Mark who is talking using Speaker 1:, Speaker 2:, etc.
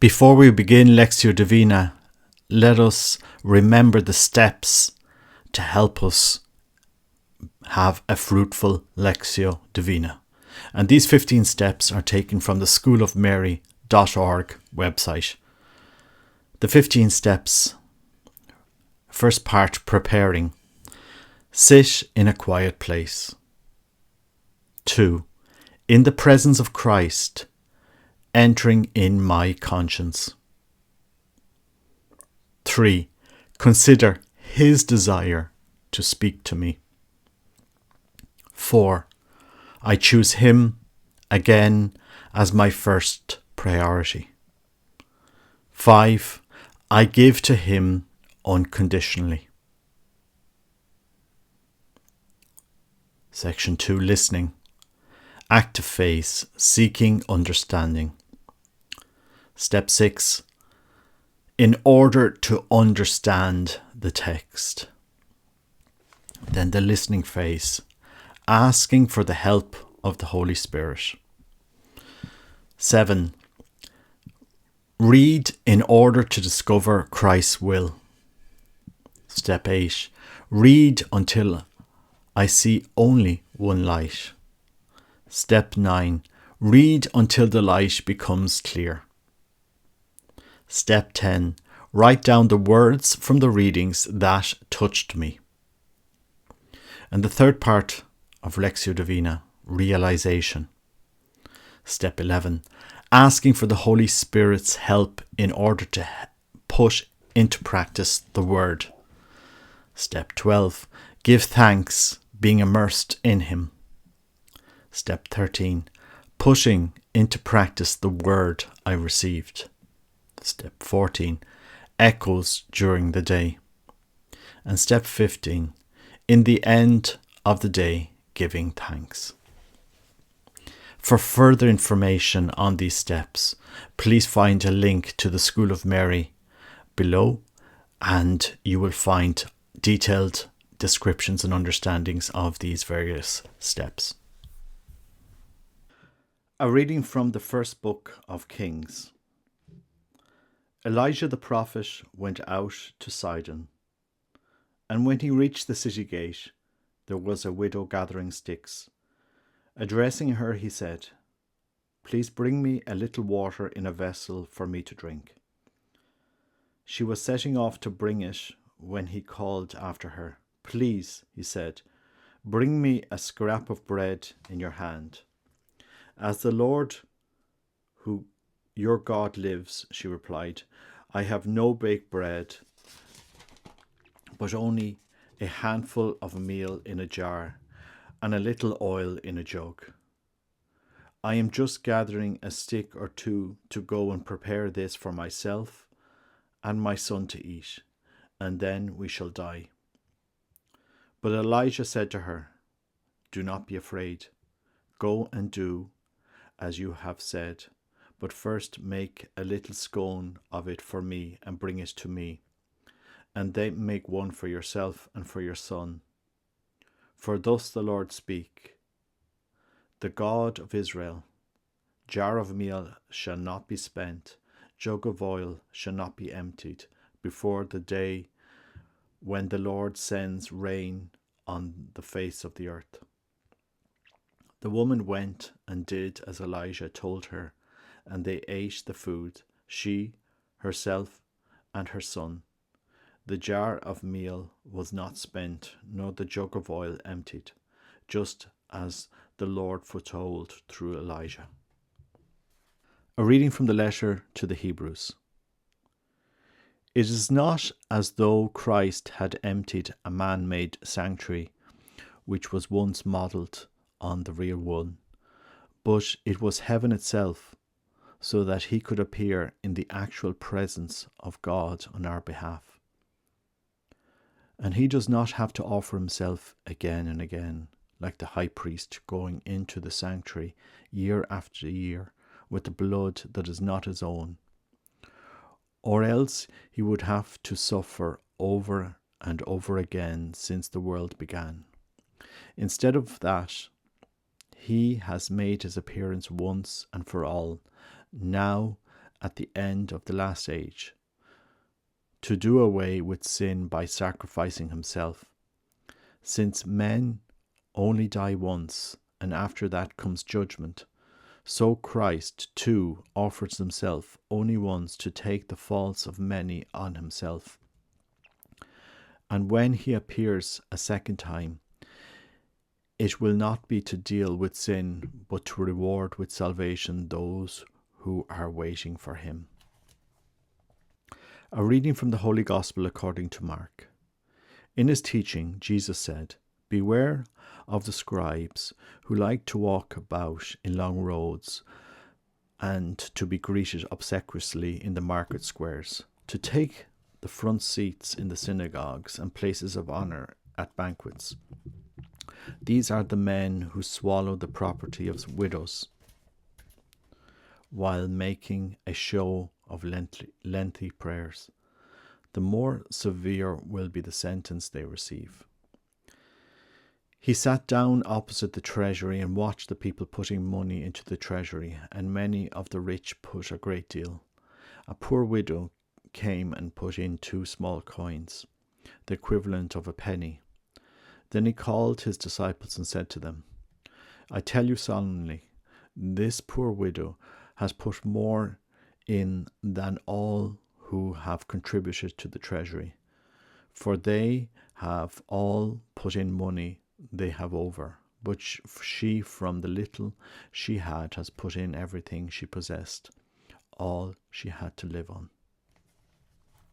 Speaker 1: Before we begin Lectio Divina, let us remember the steps to help us have a fruitful Lectio Divina. And these 15 steps are taken from the schoolofmary.org website. The 15 steps. First part, preparing. Sit in a quiet place. 2. In the presence of Christ, entering in my conscience. 3. Consider his desire to speak to me. 4. I choose him again as my first priority. 5. I give to him unconditionally. Section 2. Listening. Active phase, seeking understanding. Step 6. In order to understand the text. Then the listening phase, asking for the help of the Holy Spirit. 7. Read in order to discover Christ's will. Step 8. Read until I see only one light. Step 9. Read until the light becomes clear. Step 10. Write down the words from the readings that touched me. And the third part of Lectio Divina, realization. Step 11. Asking for the Holy Spirit's help in order to put into practice the word. Step 12. Give thanks, being immersed in him. Step 13. Pushing into practice the word I received. Step 14. Echoes during the day. And step 15. In the end of the day, giving thanks. For further information on these steps, please find a link to the School of Mary below, and you will find detailed descriptions and understandings of these various steps. A reading from the first book of Kings. Elijah the prophet went out to Sidon, and when he reached the city gate, there was a widow gathering sticks. Addressing her, he said, "Please bring me a little water in a vessel for me to drink." She was setting off to bring it when he called after her. "Please," he said, "bring me a scrap of bread in your hand." "As the Lord, who your God lives," she replied, "I have no baked bread, but only a handful of meal in a jar and a little oil in a jug. I am just gathering a stick or two to go and prepare this for myself and my son to eat, and then we shall die." But Elijah said to her, "Do not be afraid. Go and do as you have said, but first make a little scone of it for me and bring it to me, and then make one for yourself and for your son. For thus the Lord speak, the God of Israel, jar of meal shall not be spent, jug of oil shall not be emptied, before the day when the Lord sends rain on the face of the earth." The woman went and did as Elijah told her, and they ate the food, she, herself, and her son. The jar of meal was not spent, nor the jug of oil emptied, just as the Lord foretold through Elijah. A reading from the letter to the Hebrews. It is not as though Christ had emptied a man-made sanctuary, which was once modelled on the real one, but it was heaven itself, so that he could appear in the actual presence of God on our behalf. And he does not have to offer himself again and again, like the high priest going into the sanctuary year after year with the blood that is not his own, or else he would have to suffer over and over again since the world began. Instead of that, he has made his appearance once and for all, now at the end of the last age, to do away with sin by sacrificing himself. Since men only die once, and after that comes judgment, so Christ too offers himself only once to take the faults of many on himself. And when he appears a second time, it will not be to deal with sin, but to reward with salvation those who are waiting for him. A reading from the Holy Gospel according to Mark. In his teaching, Jesus said, "Beware of the scribes who like to walk about in long roads and to be greeted obsequiously in the market squares, to take the front seats in the synagogues and places of honor at banquets. These are the men who swallow the property of widows while making a show of lengthy prayers. The more severe will be the sentence they receive." He sat down opposite the treasury and watched the people putting money into the treasury, and many of the rich put a great deal. A poor widow came and put in 2 small coins, the equivalent of a penny. Then he called his disciples and said to them, "I tell you solemnly, this poor widow has put more in than all who have contributed to the treasury, for they have all put in money they have over, but she from the little she had has put in everything she possessed, all she had to live on."